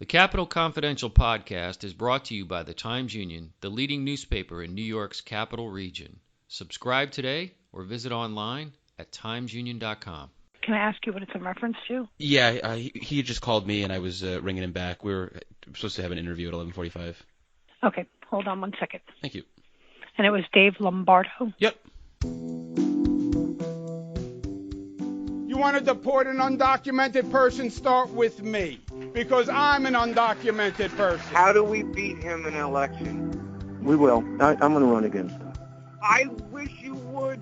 The Capital Confidential podcast is brought to you by the Times-Union, the leading newspaper in New York's capital region. Subscribe today or visit online at timesunion.com. Can I ask you what it's in reference to? Yeah, he just called me and I was ringing him back. We were supposed to have an interview at 11:45. Okay, hold on one second. Thank you. And it was Dave Lombardo? Yep. You want to deport an undocumented person? Start with me, because I'm an undocumented person. How do we beat him in an election? We will. I'm going to run against him. I wish you would.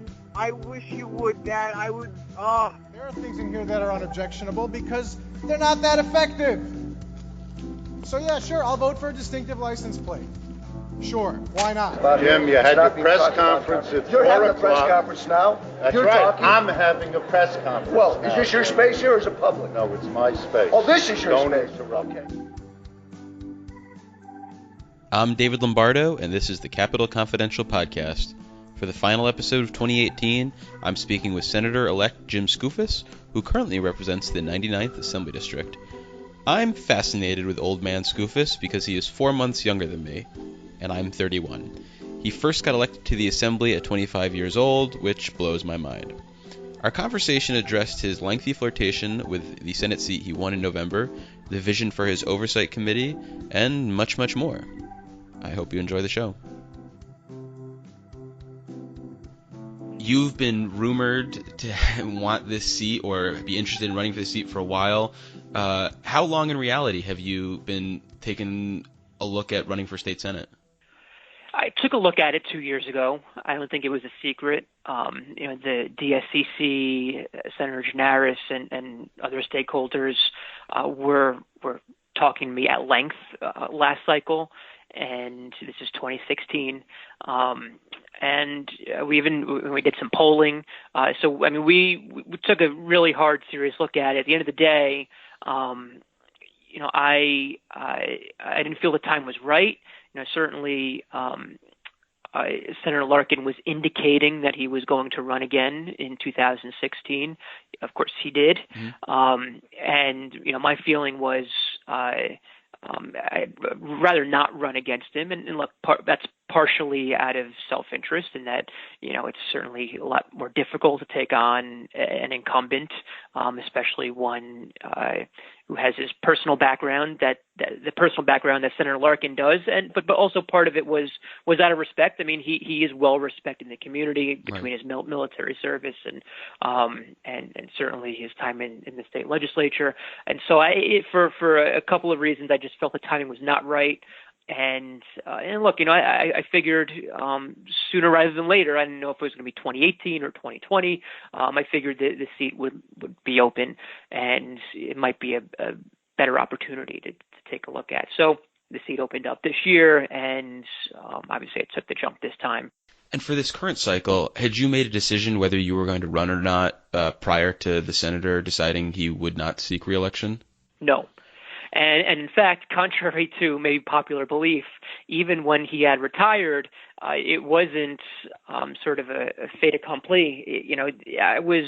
Dad. I would. There are things in here that are unobjectionable because they're not that effective. So yeah, sure, I'll vote for a distinctive license plate. Sure, why not? Jim, you had your press conference at 4 o'clock. You're having a press conference now? That's You're right. talking? I'm having a press conference. Well, now. is this your space here or is it public? No, it's my space. Oh, this is your Don't space. interrupt. Okay. I'm David Lombardo, and this is the Capital Confidential podcast. For the final episode of 2018, I'm speaking with Senator-elect Jim Skoufis, who currently represents the 99th Assembly District. I'm fascinated with old man Skoufis because he is 4 months younger than me, and I'm 31. He first got elected to the Assembly at 25 years old, which blows my mind. Our conversation addressed his lengthy flirtation with the Senate seat he won in November, the vision for his oversight committee, and much, much more. I hope you enjoy the show. You've been rumored to want this seat or be interested in running for the seat for a while. How long in reality have you been taking a look at running for state senate? I took a look at it 2 years ago. I don't think it was a secret. The DSCC, Senator Janaris, and other stakeholders were talking to me at length last cycle, and this is 2016. And we did some polling. We took a really hard, serious look at it. At the end of the day, I didn't feel the time was right. Certainly, Senator Larkin was indicating that he was going to run again in 2016. Of course, he did. Mm-hmm. My feeling was I'd rather not run against him. And look, that's partially out of self-interest in that, it's certainly a lot more difficult to take on an incumbent, especially one who has his personal background, the personal background that Senator Larkin does. But also part of it was out of respect. I mean, he is well respected in the community between his military service and certainly his time in the state legislature. And so for a couple of reasons, I just felt the timing was not right. And look, I figured sooner rather than later. I didn't know if it was going to be 2018 or 2020. I figured that the seat would be open, and it might be a better opportunity to take a look at. So the seat opened up this year, and obviously I took the jump this time. And for this current cycle, had you made a decision whether you were going to run or not prior to the senator deciding he would not seek re-election? No. And in fact, contrary to maybe popular belief, even when he had retired, it wasn't sort of a fait accompli. I was,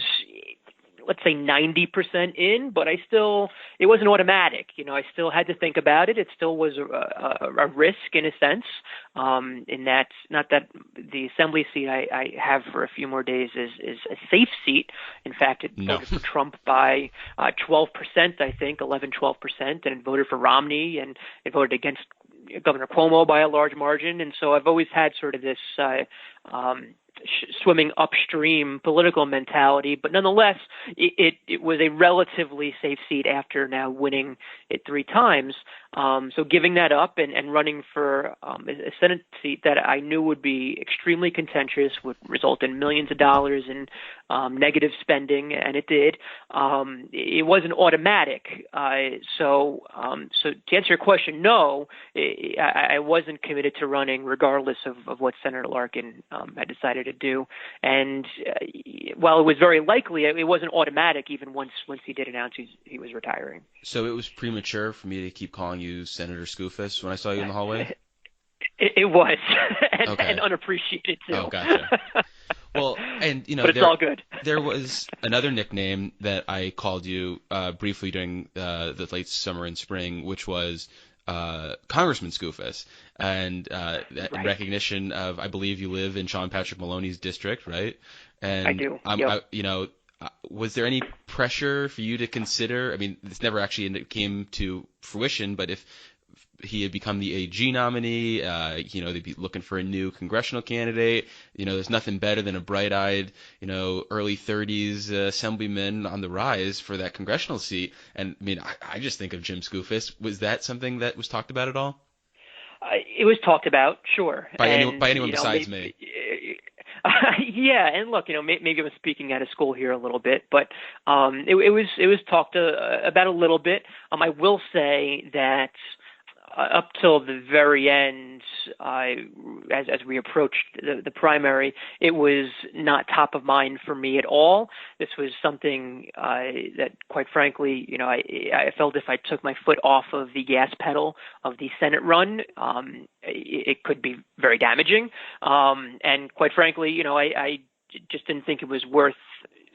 let's say, 90% in, but it wasn't automatic. I still had to think about it. It still was a risk in a sense, in that, not that the assembly seat I have for a few more days is a safe seat. In fact, it voted for Trump by 12%, I think, 12%, and it voted for Romney, and it voted against Governor Cuomo by a large margin. And so I've always had sort of this swimming upstream political mentality, but nonetheless, it was a relatively safe seat after now winning it 3 times. So giving that up and running for a Senate seat that I knew would be extremely contentious, would result in millions of dollars in negative spending, and it did. It wasn't automatic. So to answer your question, no, I wasn't committed to running regardless of what Senator Larkin had decided to do. And while it was very likely, it wasn't automatic even once he did announce he was retiring. So it was premature for me to keep calling you Senator Skoufis when I saw you in the hallway? It was, and unappreciated too. Oh, gotcha. Well, and but it's all good. There was another nickname that I called you briefly during the late summer and spring, which was Congressman Skoufis, and in recognition of, I believe you live in Sean Patrick Maloney's district, right? And I do. Yep. Was there any pressure for you to consider? I mean, this never actually came to fruition, but if he had become the AG nominee, they'd be looking for a new congressional candidate. There's nothing better than a bright-eyed, early 30s assemblyman on the rise for that congressional seat. And I mean, I just think of Jim Skoufis. Was that something that was talked about at all? It was talked about, sure. By anyone besides me. Yeah, and look, maybe I'm speaking out of school here a little bit, but it was talked about a little bit. I will say that up till the very end, as we approached the primary, it was not top of mind for me at all. This was something that, quite frankly, I felt if I took my foot off of the gas pedal of the Senate run, it could be very damaging. And quite frankly, I just didn't think it was worth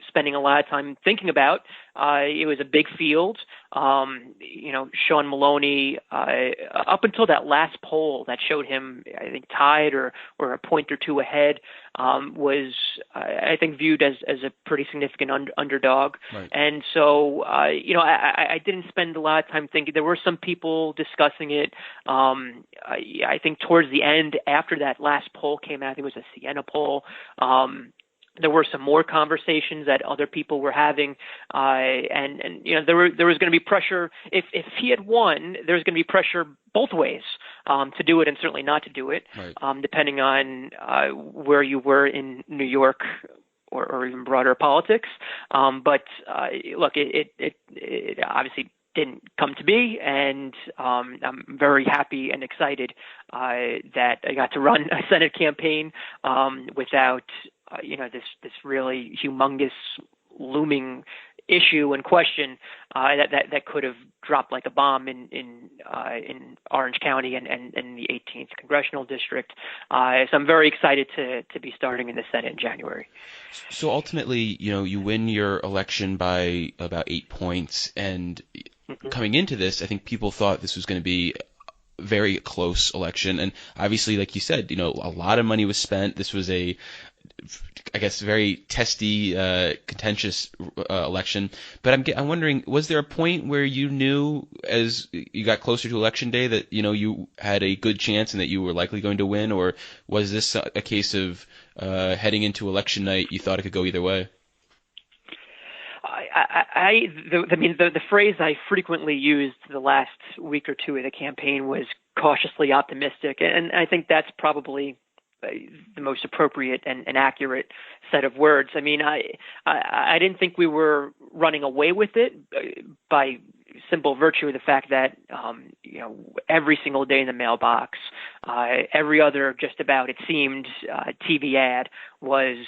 spending a lot of time thinking about. It was a big field. Sean Maloney, up until that last poll that showed him, I think, tied or a point or two ahead, was, I think, viewed as a pretty significant underdog. Right. And so, I didn't spend a lot of time thinking. There were some people discussing it. I think towards the end, after that last poll came out, I think it was a Siena poll, there were some more conversations that other people were having, and there was going to be pressure. If he had won, there was going to be pressure both ways to do it and certainly not to do it, right. Depending on where you were in New York or even broader politics. But look, it obviously didn't come to be, and I'm very happy and excited that I got to run a Senate campaign without this really humongous looming issue and question that could have dropped like a bomb in Orange County and the 18th congressional district. So I'm very excited to be starting in the Senate in January. So ultimately, you win your election by about 8 points, and coming into this, I think people thought this was going to be a very close election, and obviously, like you said, a lot of money was spent. This was a, I guess, very testy, contentious election. But I'm wondering, was there a point where you knew, as you got closer to election day, that you had a good chance and that you were likely going to win, or was this a case of heading into election night, you thought it could go either way? The phrase I frequently used the last week or two of the campaign was cautiously optimistic, and I think that's probably the most appropriate and accurate set of words. I mean, I didn't think we were running away with it by simple virtue of the fact that every single day in the mailbox, every other just about, it seemed, TV ad was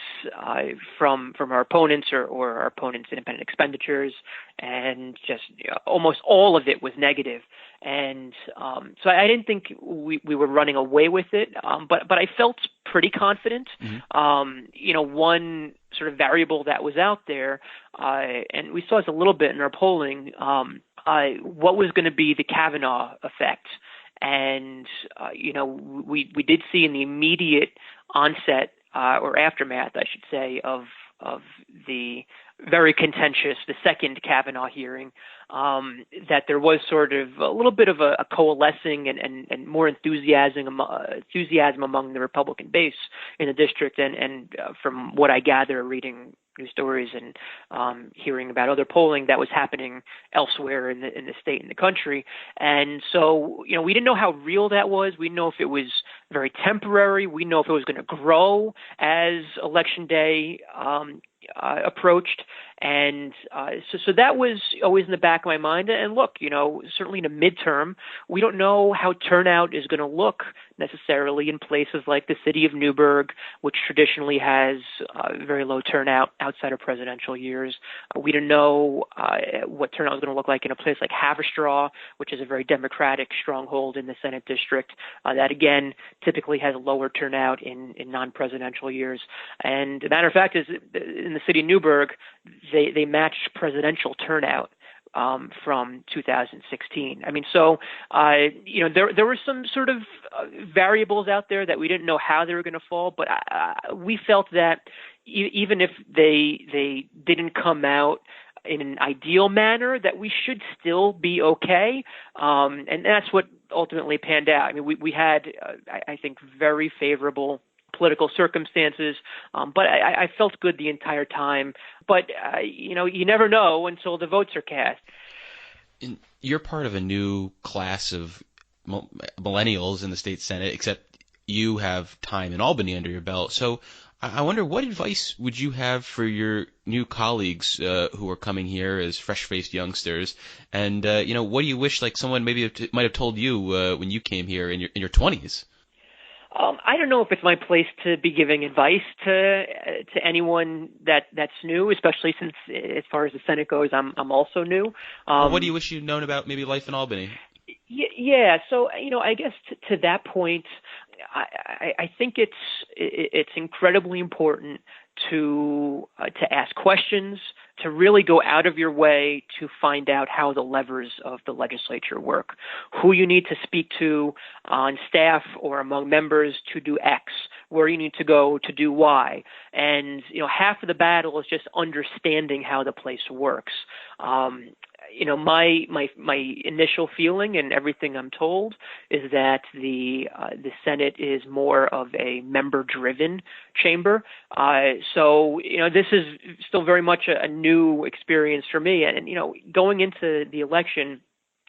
from our opponents or our opponents' independent expenditures, and just almost all of it was negative. And so I didn't think we were running away with it, but I felt pretty confident. Mm-hmm. One sort of variable that was out there, and we saw this a little bit in our polling, what was going to be the Kavanaugh effect. And, we did see in the immediate onset or aftermath, I should say, of the very contentious, the second Kavanaugh hearing, that there was sort of a little bit of a coalescing and more enthusiasm among the Republican base in the district. And from what I gather, reading news stories and hearing about other polling that was happening elsewhere in the state and the country. And so, we didn't know how real that was. We didn't know if it was very temporary. We didn't know if it was going to grow as Election Day approached. And so that was always in the back of my mind. And look, certainly in a midterm, we don't know how turnout is going to look necessarily in places like the city of Newburgh, which traditionally has very low turnout outside of presidential years. We don't know what turnout is going to look like in a place like Haverstraw, which is a very Democratic stronghold in the Senate district. That, again, typically has lower turnout in non-presidential years. And the matter of fact is, in the city of Newburgh, they matched presidential turnout from 2016. I mean, so there were some sort of variables out there that we didn't know how they were going to fall, but we felt that even if they didn't come out in an ideal manner, that we should still be okay, and that's what ultimately panned out. I mean, we had, I think, very favorable political circumstances, but I felt good the entire time. But you never know until the votes are cast. You're part of a new class of millennials in the state Senate, except you have time in Albany under your belt. So I wonder, what advice would you have for your new colleagues who are coming here as fresh-faced youngsters? And what do you wish like someone maybe might have told you when you came here in your 20s? I don't know if it's my place to be giving advice to anyone that's new, especially since, as far as the Senate goes, I'm also new. What do you wish you'd known about maybe life in Albany? Yeah. So I guess to that point, I think it's incredibly important to ask questions, to really go out of your way to find out how the levers of the legislature work, who you need to speak to on staff or among members to do X, where you need to go to do Y. And, half of the battle is just understanding how the place works. My initial feeling, and everything I'm told, is that the Senate is more of a member-driven chamber. So this is still very much a new experience for me. And going into the election,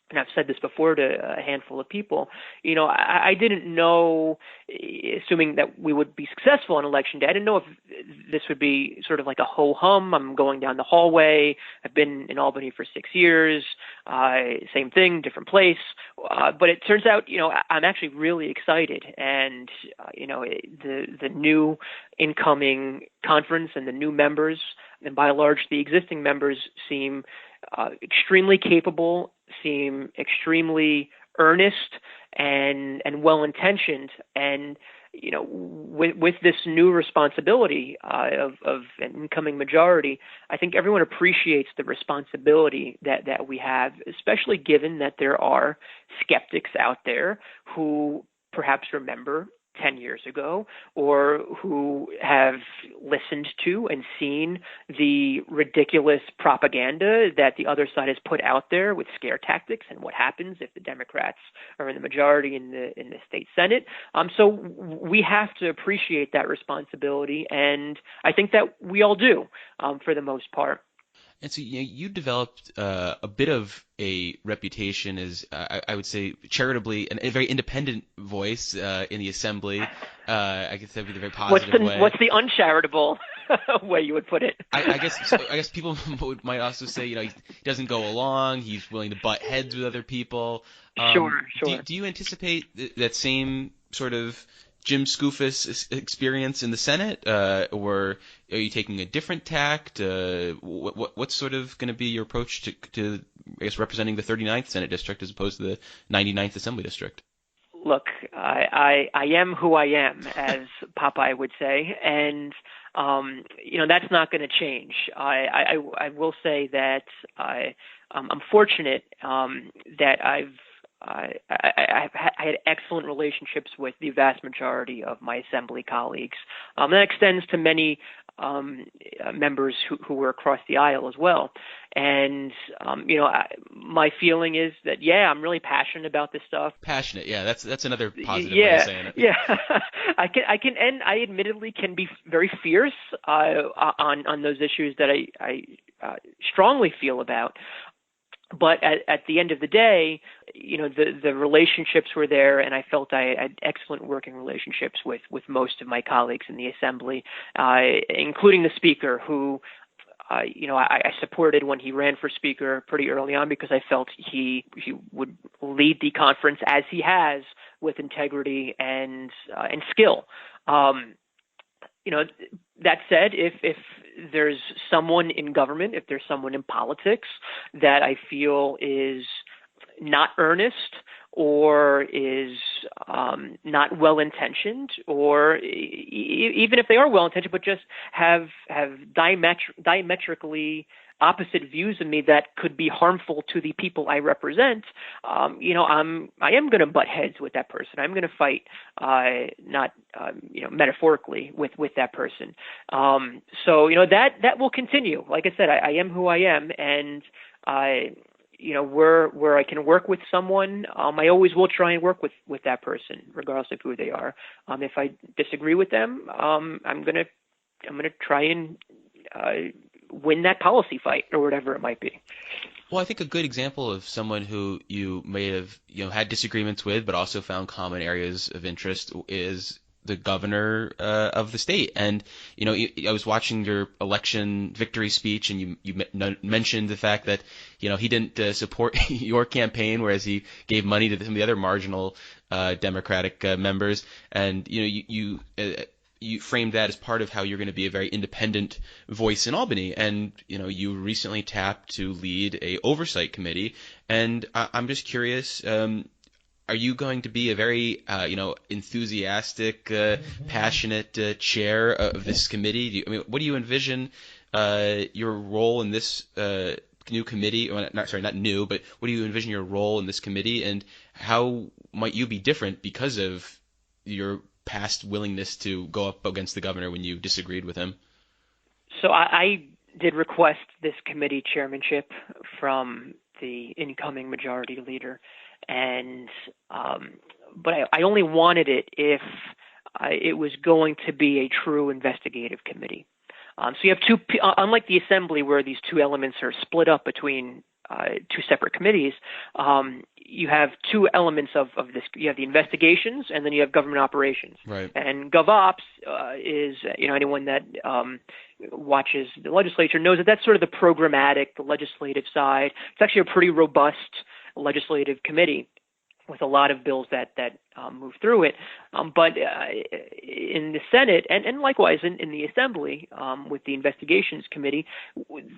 and I've said this before to a handful of people, I didn't know, assuming that we would be successful on Election Day, I didn't know if this would be sort of like a ho-hum. I'm going down the hallway. I've been in Albany for 6 years. Same thing, different place. But it turns out, I'm actually really excited. And, the new incoming conference and the new members, and by and large, the existing members seem extremely capable, seem extremely earnest and well-intentioned. And, with this new responsibility of an incoming majority, I think everyone appreciates the responsibility that we have, especially given that there are skeptics out there who perhaps remember 10 years ago, or who have listened to and seen the ridiculous propaganda that the other side has put out there with scare tactics and what happens if the Democrats are in the majority in the state Senate. So we have to appreciate that responsibility, and I think that we all do for the most part. And so you developed a bit of a reputation as, I would say, charitably, a very independent voice in the assembly. I guess that would be the very positive way. What's the uncharitable way you would put it? I guess people might also say, he doesn't go along. He's willing to butt heads with other people. Sure. Do you anticipate that same sort of Jim Skoufis experience in the Senate, or are you taking a different tact? What's sort of going to be your approach to I guess representing the 39th Senate district as opposed to the 99th Assembly district? Look, I am who I am, as Popeye would say, and that's not going to change. I will say that I'm fortunate that I had excellent relationships with the vast majority of my assembly colleagues. That extends to many members who were across the aisle as well. And, my feeling is that, I'm really passionate about this stuff. Passionate, yeah, that's another positive way of saying it. Yeah, and I admittedly can be very fierce on those issues that I strongly feel about. But at the end of the day, the relationships were there, and I felt I had excellent working relationships with most of my colleagues in the assembly, including the speaker, who I supported when he ran for speaker pretty early on because I felt he would lead the conference as he has with integrity and skill. That said, if there's someone in government, if there's someone in politics that I feel is not earnest or is not well-intentioned, or even if they are well-intentioned but just have diametrically opposite views of me that could be harmful to the people I represent, I am going to butt heads with that person. I'm going to fight, not metaphorically with that person. So that will continue. Like I said, I am who I am, and where I can work with someone, I always will try and work with that person, regardless of who they are. If I disagree with them, I'm gonna try and win that policy fight or whatever it might be. Well, I think a good example of someone who you may have had disagreements with, but also found common areas of interest is the governor of the state. And I was watching your election victory speech, and you mentioned the fact that he didn't support your campaign, whereas he gave money to some of the other marginal Democratic members. And you framed that as part of how you're going to be a very independent voice in Albany. And you recently tapped to lead a oversight committee, and I'm just curious. Are you going to be a very, enthusiastic, passionate chair of this committee? What do you envision your role in this new committee? Not new, but what do you envision your role in this committee, and how might you be different because of your past willingness to go up against the governor when you disagreed with him? So I did request this committee chairmanship from the incoming majority leader. And but I only wanted it if it was going to be a true investigative committee. So you have two, unlike the assembly where these two elements are split up between two separate committees, you have two elements of this. You have the investigations, and then you have government operations. Right. And GovOps is, anyone that watches the legislature knows that that's sort of the programmatic, the legislative side. It's actually a pretty robust legislative committee with a lot of bills that move through it. But in the Senate and likewise in the Assembly with the Investigations Committee,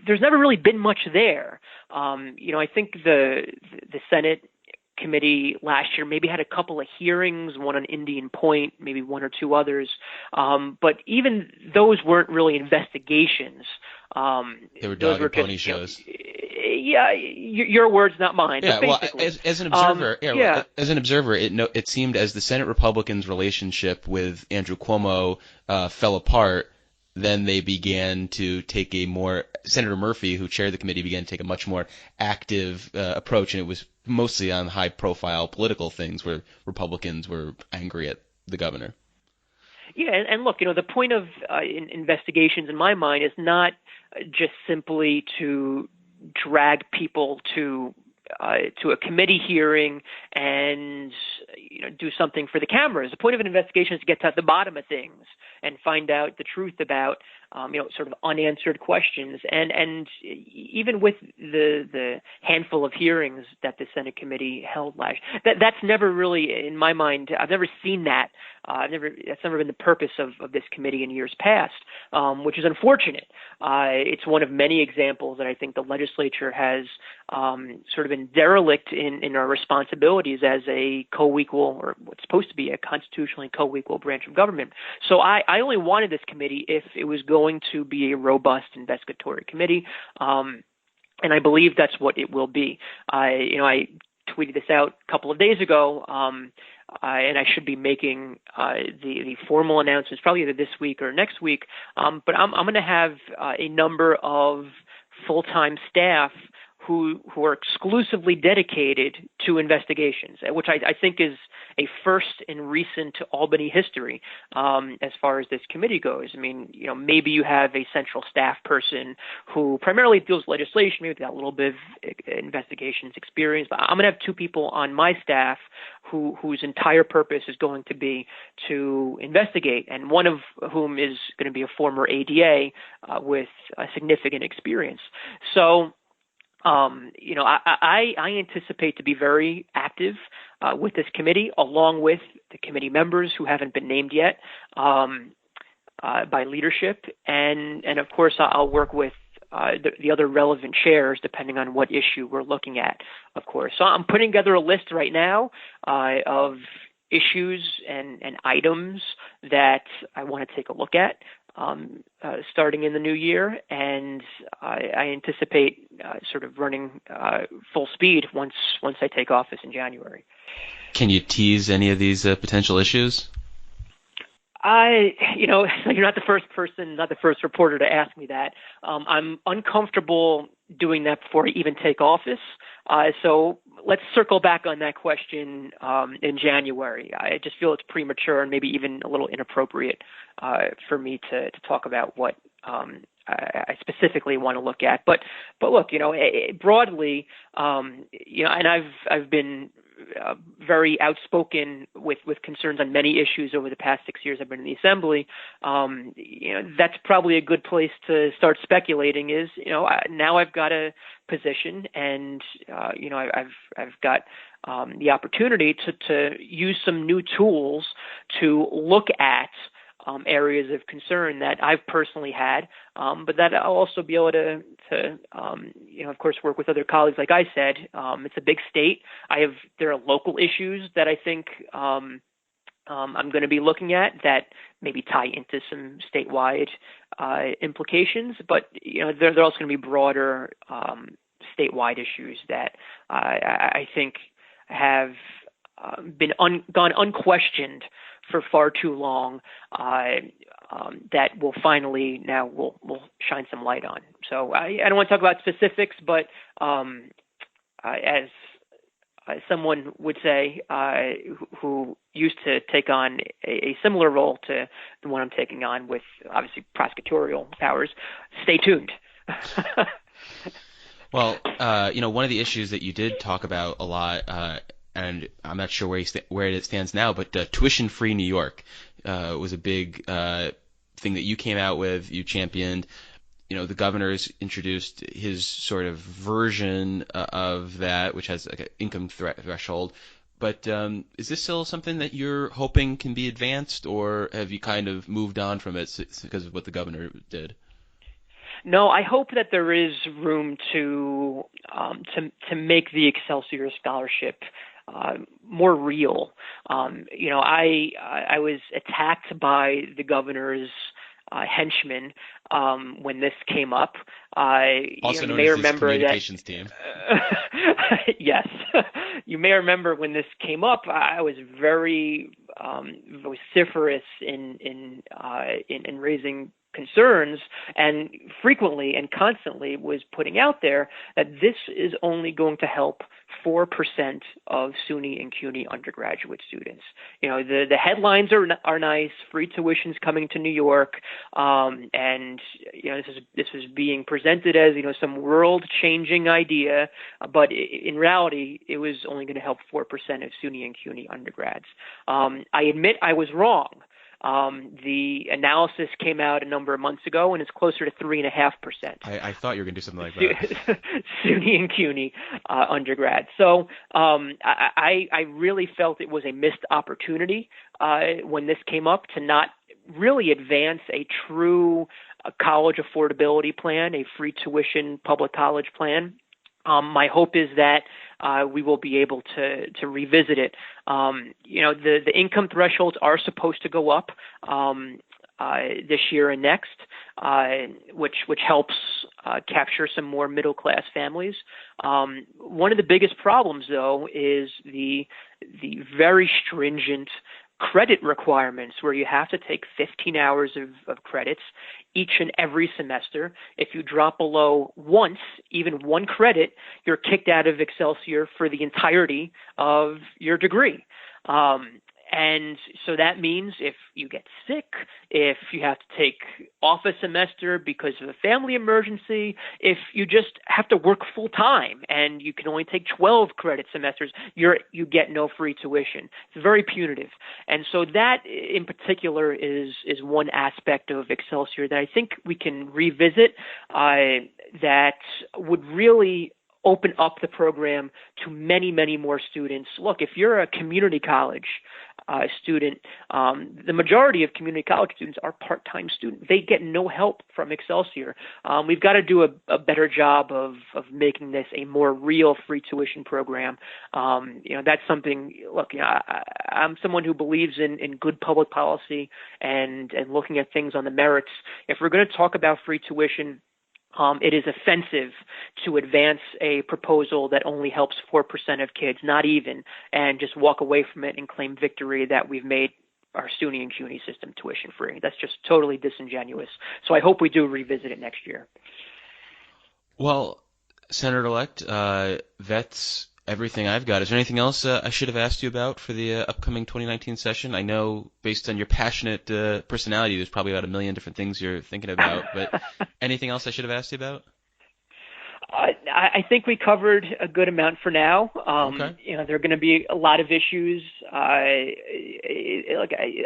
there's never really been much there. I think the Senate committee last year maybe had a couple of hearings, one on Indian Point, maybe one or two others. But even those weren't really investigations. They were dog and pony shows. Your words, not mine. Yeah, but well, basically, as an observer, as an observer, it seemed as the Senate Republicans' relationship with Andrew Cuomo fell apart, then they began to take Senator Murphy, who chaired the committee, began to take a much more active approach, and it was mostly on high-profile political things where Republicans were angry at the governor. Yeah, and look, the point of investigations in my mind is not just simply to drag people to a committee hearing and do something for the cameras. The point of an investigation is to get to the bottom of things and find out the truth about sort of unanswered questions. And even with the handful of hearings that the Senate committee held last, that's never really, in my mind, I've never seen that. That's never been the purpose of this committee in years past, which is unfortunate. It's one of many examples that I think the legislature has sort of been derelict in our responsibilities as a co-equal, or what's supposed to be a constitutionally co-equal branch of government. So I only wanted this committee if it was going to be a robust investigatory committee, and I believe that's what it will be. I tweeted this out a couple of days ago, and I should be making the formal announcements probably either this week or next week. But I'm going to have a number of full-time staff who are exclusively dedicated to investigations, which I think is a first in recent Albany history as far as this committee goes. I mean, maybe you have a central staff person who primarily deals with legislation, maybe got a little bit of investigations experience, but I'm going to have two people on my staff whose entire purpose is going to be to investigate, and one of whom is going to be a former ADA with significant experience. So, I anticipate to be very active with this committee, along with the committee members who haven't been named yet by leadership, and of course I'll work with the other relevant chairs depending on what issue we're looking at, of course. So I'm putting together a list right now of issues and items that I want to take a look at starting in the new year, and I anticipate sort of running full speed once I take office in January. Can you tease any of these potential issues? You're not the first person, not the first reporter to ask me that. I'm uncomfortable doing that before I even take office. So let's circle back on that question in January. I just feel it's premature and maybe even a little inappropriate for me to talk about what I specifically want to look at. But look, broadly, and I've been very outspoken with concerns on many issues over the past 6 years I've been in the Assembly. That's probably a good place to start speculating. Is now I've got a position, and I've got the opportunity to use some new tools to look at areas of concern that I've personally had, but that I'll also be able to of course, work with other colleagues. Like I said, it's a big state. There are local issues that I think I'm going to be looking at that maybe tie into some statewide implications, but there are also going to be broader statewide issues that I think have been gone unquestioned for far too long, that will finally now we'll shine some light on. So I don't want to talk about specifics, but as someone would say who used to take on a similar role to the one I'm taking on with obviously prosecutorial powers, stay tuned. Well, one of the issues that you did talk about a lot, and I'm not sure where it stands now, but tuition-free New York was a big thing that you came out with, you championed. The governor's introduced his sort of version of that, which has like an income threshold. But is this still something that you're hoping can be advanced, or have you kind of moved on from it because of what the governor did? No, I hope that there is room to make the Excelsior Scholarship more real. I was attacked by the governor's henchmen when this came up. Also known as his communications team. Yes. You may remember when this came up, I was very vociferous in raising concerns, and frequently and constantly was putting out there that this is only going to help 4% of SUNY and CUNY undergraduate students. The headlines are nice, free tuition's coming to New York, and this is being presented as some world-changing idea, but in reality, it was only going to help 4% of SUNY and CUNY undergrads. I admit I was wrong. The analysis came out a number of months ago, and it's closer to 3.5%. I thought you were going to do something like that. SUNY and CUNY undergrad. So I really felt it was a missed opportunity when this came up to not really advance a true college affordability plan, a free tuition public college plan. My hope is that we will be able to revisit it. The income thresholds are supposed to go up this year and next, which helps capture some more middle class families. One of the biggest problems, though, is the very stringent credit requirements where you have to take 15 hours of credits each and every semester. If you drop below even one credit, you're kicked out of Excelsior for the entirety of your degree. And so that means if you get sick, if you have to take off a semester because of a family emergency, if you just have to work full time and you can only take 12 credit semesters, you get no free tuition. It's very punitive. And so that in particular is one aspect of Excelsior that I think we can revisit that would really open up the program to many, many more students. Look, if you're a community college student, the majority of community college students are part-time students. They get no help from Excelsior. We've got to do a better job of making this a more real free tuition program. That's something, look, I'm someone who believes in good public policy and looking at things on the merits. If we're going to talk about free tuition, it is offensive to advance a proposal that only helps 4% of kids, not even, and just walk away from it and claim victory that we've made our SUNY and CUNY system tuition free. That's just totally disingenuous. So I hope we do revisit it next year. Well, Senator-elect, that's everything I've got. Is there anything else I should have asked you about for the upcoming 2019 session? I know, based on your passionate personality, there's probably about a million different things you're thinking about, but anything else I should have asked you about? I think we covered a good amount for now. Okay. There are going to be a lot of issues.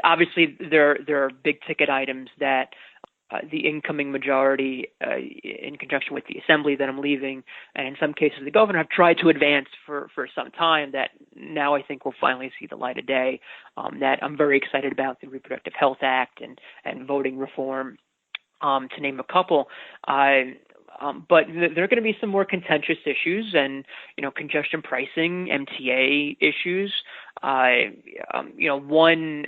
Obviously, there are big ticket items that the incoming majority, in conjunction with the assembly that I'm leaving, and in some cases the governor, have tried to advance for some time that now I think will finally see the light of day, that I'm very excited about, the Reproductive Health Act and voting reform, to name a couple. But there are going to be some more contentious issues and, congestion pricing, MTA issues. One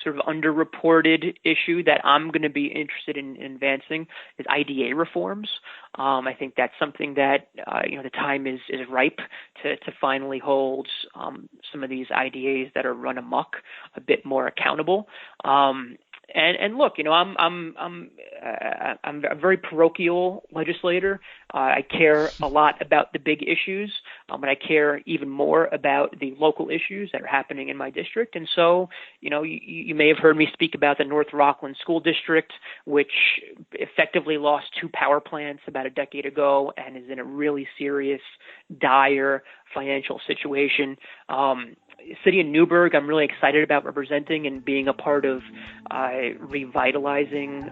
sort of underreported issue that I'm going to be interested in advancing is IDA reforms. I think that's something that, the time is ripe to finally hold some of these IDAs that are run amok a bit more accountable. And look, I'm a very parochial legislator. I care a lot about the big issues, but I care even more about the local issues that are happening in my district. And so, you may have heard me speak about the North Rockland School District, which effectively lost 2 power plants about a decade ago and is in a really serious, dire financial situation. City of Newburgh, I'm really excited about representing and being a part of revitalizing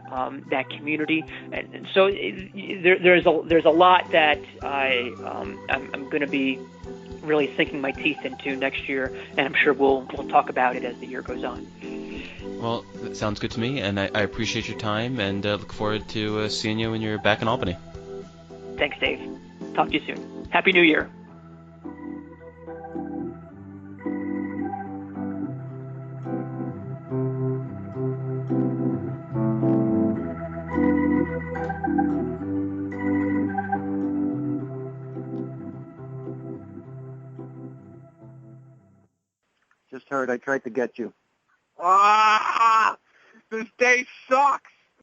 that community, and so there's a lot that I'm going to be really sinking my teeth into next year, and I'm sure we'll talk about it as the year goes on. Well, that sounds good to me, and I appreciate your time, and look forward to seeing you when you're back in Albany. Thanks, Dave. Talk to you soon. Happy New Year. Just heard I tried to get you. This day sucks.